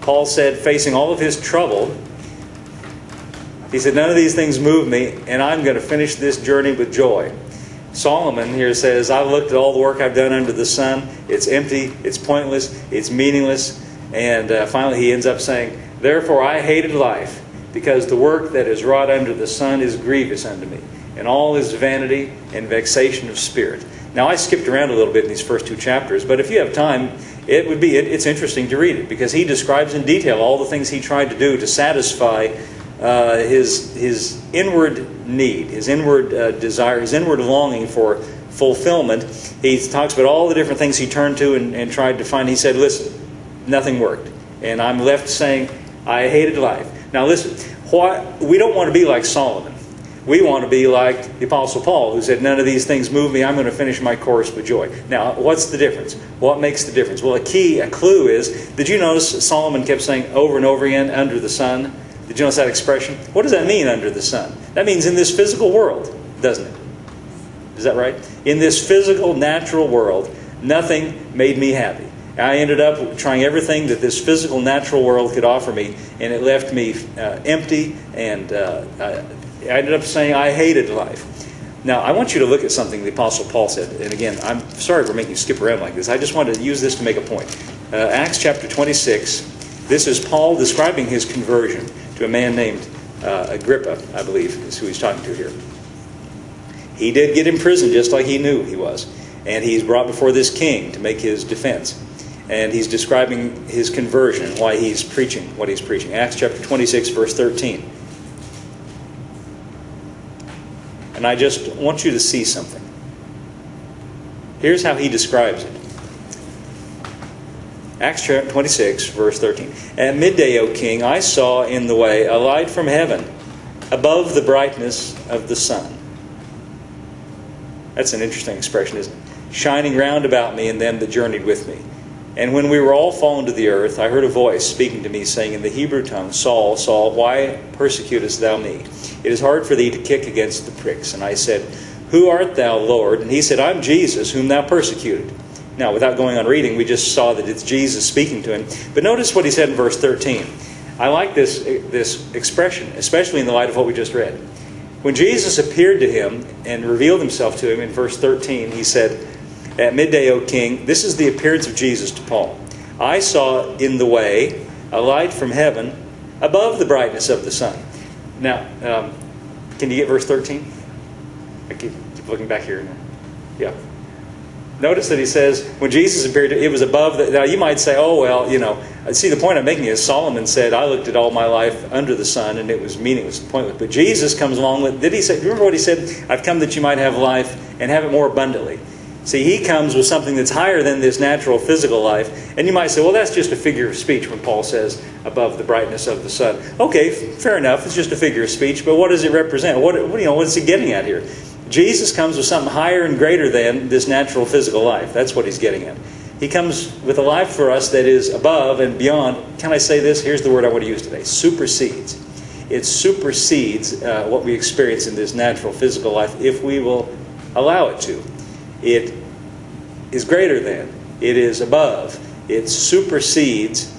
Paul said, facing all of his trouble, he said, none of these things move me, and I'm going to finish this journey with joy. Solomon here says, I've looked at all the work I've done under the sun. It's empty, it's pointless, it's meaningless. And finally he ends up saying, therefore I hated life, because the work that is wrought under the sun is grievous unto me, and all is vanity and vexation of spirit. Now I skipped around a little bit in these first 2 chapters, but if you have time, it's interesting to read it, because he describes in detail all the things he tried to do to satisfy his inward need, his inward desire, his inward longing for fulfillment. He talks about all the different things he turned to and tried to find. He said, listen, nothing worked. And I'm left saying, I hated life. Now listen, we don't want to be like Solomon. We want to be like the Apostle Paul, who said, none of these things move me. I'm going to finish my course with joy. Now, what's the difference? What makes the difference? Well, a clue is, did you notice Solomon kept saying over and over again, under the sun? Did you notice that expression? What does that mean, under the sun? That means in this physical world, doesn't it? Is that right? In this physical, natural world, nothing made me happy. I ended up trying everything that this physical, natural world could offer me, and it left me empty, and I ended up saying I hated life. Now, I want you to look at something the Apostle Paul said. And again, I'm sorry for making you skip around like this. I just wanted to use this to make a point. Acts chapter 26, this is Paul describing his conversion to a man named Agrippa, I believe, is who he's talking to here. He did get imprisoned just like he knew he was. And he's brought before this king to make his defense. And he's describing his conversion, why he's preaching what he's preaching. Acts chapter 26, verse 13. And I just want you to see something. Here's how he describes it. Acts chapter 26, verse 13. At midday, O king, I saw in the way a light from heaven, above the brightness of the sun. That's an interesting expression, isn't it? Shining round about me and them that journeyed with me. And when we were all fallen to the earth, I heard a voice speaking to me, saying in the Hebrew tongue, Saul, Saul, why persecutest thou me? It is hard for thee to kick against the pricks. And I said, Who art thou, Lord? And he said, I'm Jesus, whom thou persecuted. Now, without going on reading, we just saw that it's Jesus speaking to him. But notice what he said in verse 13. I like this expression, especially in the light of what we just read. When Jesus appeared to him and revealed himself to him in verse 13, he said, At midday, O king, this is the appearance of Jesus to Paul. I saw in the way a light from heaven above the brightness of the sun. Now, can you get verse 13? I keep looking back here. Yeah. Notice that he says, when Jesus appeared, it was above the... Now, you might say, oh, well, see, the point I'm making is Solomon said, I looked at all my life under the sun, and it was meaningless, pointless. But Jesus comes along with... Did he say... Remember what he said? I've come that you might have life and have it more abundantly. See, he comes with something that's higher than this natural physical life. And you might say, well, that's just a figure of speech when Paul says above the brightness of the sun. Okay, fair enough. It's just a figure of speech. But what does it represent? What is he getting at here? Jesus comes with something higher and greater than this natural physical life. That's what he's getting at. He comes with a life for us that is above and beyond. Can I say this? Here's the word I want to use today. Supersedes. It supersedes what we experience in this natural physical life if we will allow it to. It is greater than. It is above. It supersedes.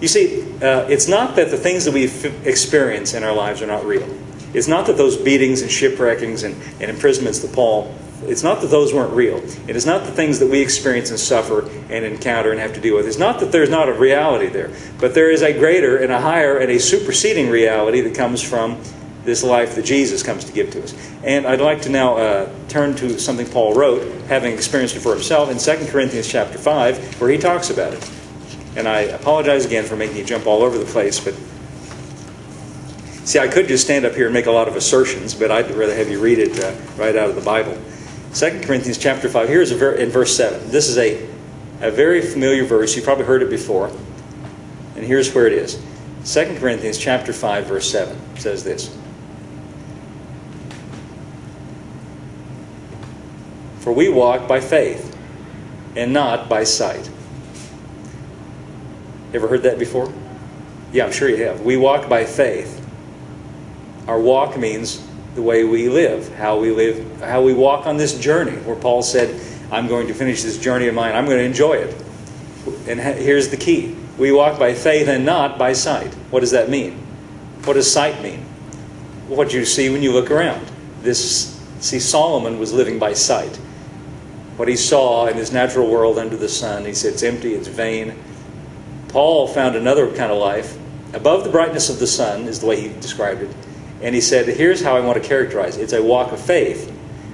You see, it's not that the things that we experience in our lives are not real. It's not that those beatings and shipwreckings and imprisonments that Paul, it's not that those weren't real. It is not the things that we experience and suffer and encounter and have to deal with. It's not that there's not a reality there. But there is a greater and a higher and a superseding reality that comes from this life that Jesus comes to give to us. And I'd like to now turn to something Paul wrote, having experienced it for himself, in 2 Corinthians chapter 5, where he talks about it. And I apologize again for making you jump all over the place, but see, I could just stand up here and make a lot of assertions, but I'd rather have you read it right out of the Bible. 2 Corinthians chapter 5, here's in verse 7. This is a very familiar verse. You've probably heard it before. And here's where it is. 2 Corinthians chapter 5, verse 7 says this. For we walk by faith and not by sight. Ever heard that before? Yeah, I'm sure you have. We walk by faith. Our walk means the way we live, how we walk on this journey, where Paul said, I'm going to finish this journey of mine. I'm going to enjoy it. And here's the key. We walk by faith and not by sight. What does that mean? What does sight mean? What you see when you look around. Solomon was living by sight. What he saw in his natural world under the sun, he said it's empty, it's vain. Paul found another kind of life. Above the brightness of the sun is the way he described it. And he said, here's how I want to characterize it. It's a walk of faith.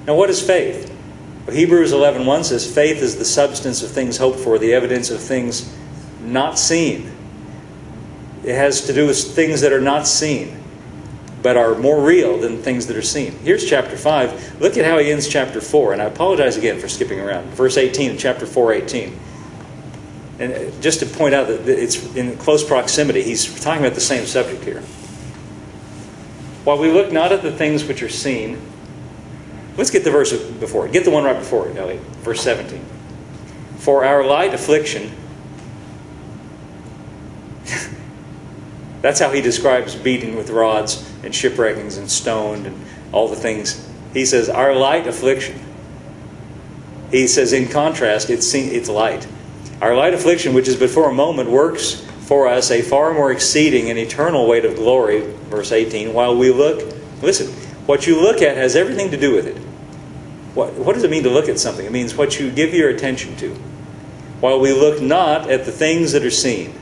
Now what is faith? Well, Hebrews 11:1 says, faith is the substance of things hoped for, the evidence of things not seen. It has to do with things that are not seen, but are more real than things that are seen. Here's chapter 5. Look at how he ends chapter 4. And I apologize again for skipping around. Verse 18 in chapter 4:18. And just to point out that it's in close proximity, he's talking about the same subject here. While we look not at the things which are seen, let's get the verse before it. Get the one right before it, Elliot. Verse 17. For our light affliction, that's how he describes beating with rods and shipwreckings and stoned and all the things. He says, our light affliction. He says, in contrast, it's light. Our light affliction, which is but for a moment, works for us a far more exceeding and eternal weight of glory, verse 18, while we look, listen, what you look at has everything to do with it. What does it mean to look at something? It means what you give your attention to. While we look not at the things that are seen.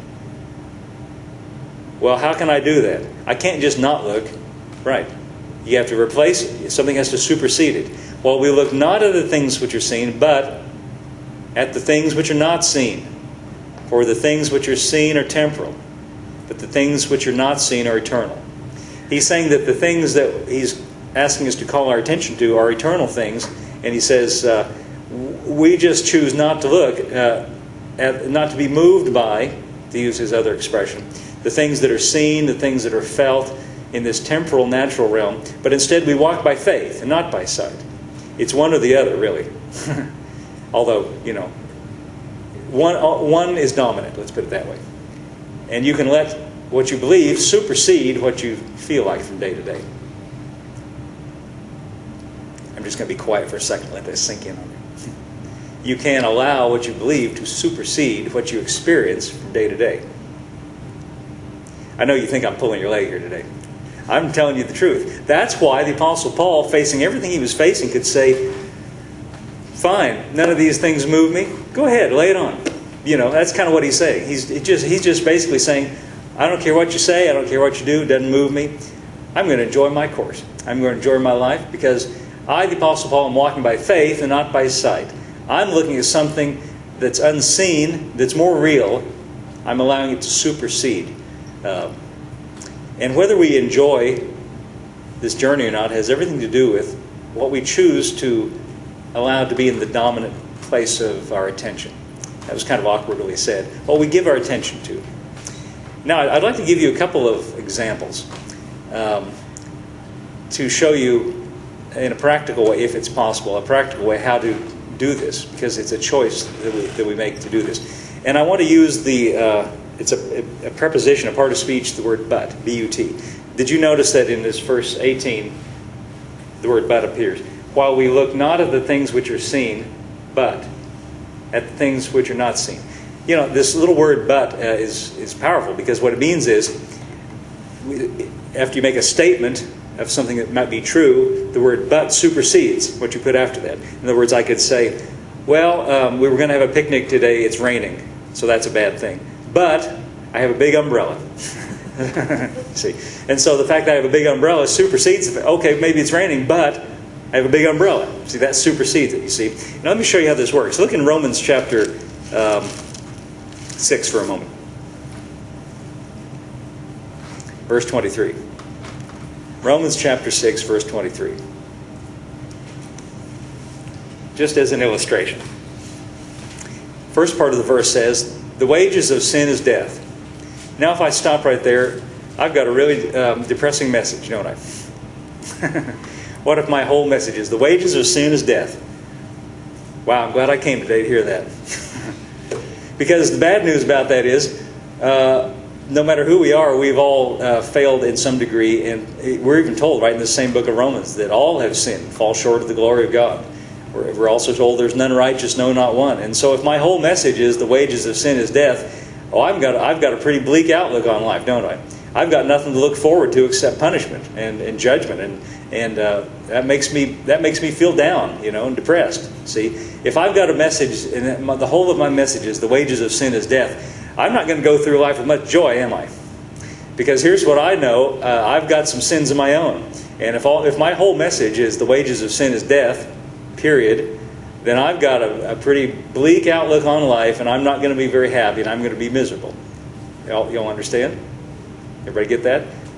Well, how can I do that? I can't just not look. Right. You have to replace it. Something has to supersede it. While we look not at the things which are seen, but at the things which are not seen. For the things which are seen are temporal, but the things which are not seen are eternal. He's saying that the things that he's asking us to call our attention to are eternal things, and he says we just choose not to look, not to be moved by, to use his other expression, the things that are seen, the things that are felt in this temporal, natural realm, but instead we walk by faith and not by sight. It's one or the other, really. Although, one is dominant, let's put it that way. And you can let what you believe supersede what you feel like from day to day. I'm just going to be quiet for a second, let that sink in on you. You can allow what you believe to supersede what you experience from day to day. I know you think I'm pulling your leg here today. I'm telling you the truth. That's why the Apostle Paul, facing everything he was facing, could say, fine, none of these things move me. Go ahead, lay it on. That's kind of what he's saying. He's just basically saying, I don't care what you say, I don't care what you do, it doesn't move me. I'm going to enjoy my course. I'm going to enjoy my life because I, the Apostle Paul, am walking by faith and not by sight. I'm looking at something that's unseen, that's more real. I'm allowing it to supersede. And whether we enjoy this journey or not has everything to do with what we choose to allow to be in the dominant place of our attention. That was kind of awkwardly said. What we give our attention to. Now, I'd like to give you a couple of examples to show you in a practical way, if it's possible, a practical way how to do this, because it's a choice that we make to do this. And I want to use it's a preposition, a part of speech, the word but, B-U-T. Did you notice that in this verse 18, the word but appears? While we look not at the things which are seen, but at the things which are not seen. This little word but is powerful, because what it means is, after you make a statement of something that might be true, the word but supersedes what you put after that. In other words, I could say, well, we were going to have a picnic today, it's raining, so that's a bad thing. But I have a big umbrella. See? And so the fact that I have a big umbrella supersedes the fact, okay, maybe it's raining, but I have a big umbrella. See, that supersedes it, you see. Now let me show you how this works. Look in Romans chapter 6 for a moment. Verse 23. Romans chapter 6, verse 23. Just as an illustration. First part of the verse says, the wages of sin is death. Now if I stop right there, I've got a really depressing message, don't I? What if my whole message is, the wages of sin is death? Wow, I'm glad I came today to hear that. Because the bad news about that is, no matter who we are, we've all failed in some degree. And we're even told, right in the same book of Romans, that all have sinned, fall short of the glory of God. We're also told there's none righteous, no, not one. And so if my whole message is the wages of sin is death, oh, I've got a pretty bleak outlook on life, don't I? I've got nothing to look forward to except punishment and judgment, and that makes me feel down, and depressed. See, if I've got a message, and the whole of my message is the wages of sin is death, I'm not going to go through life with much joy, am I? Because here's what I know: I've got some sins of my own, and if my whole message is the wages of sin is death, period, then I've got a pretty bleak outlook on life, and I'm not going to be very happy, and I'm going to be miserable. Y'all understand? Everybody get that?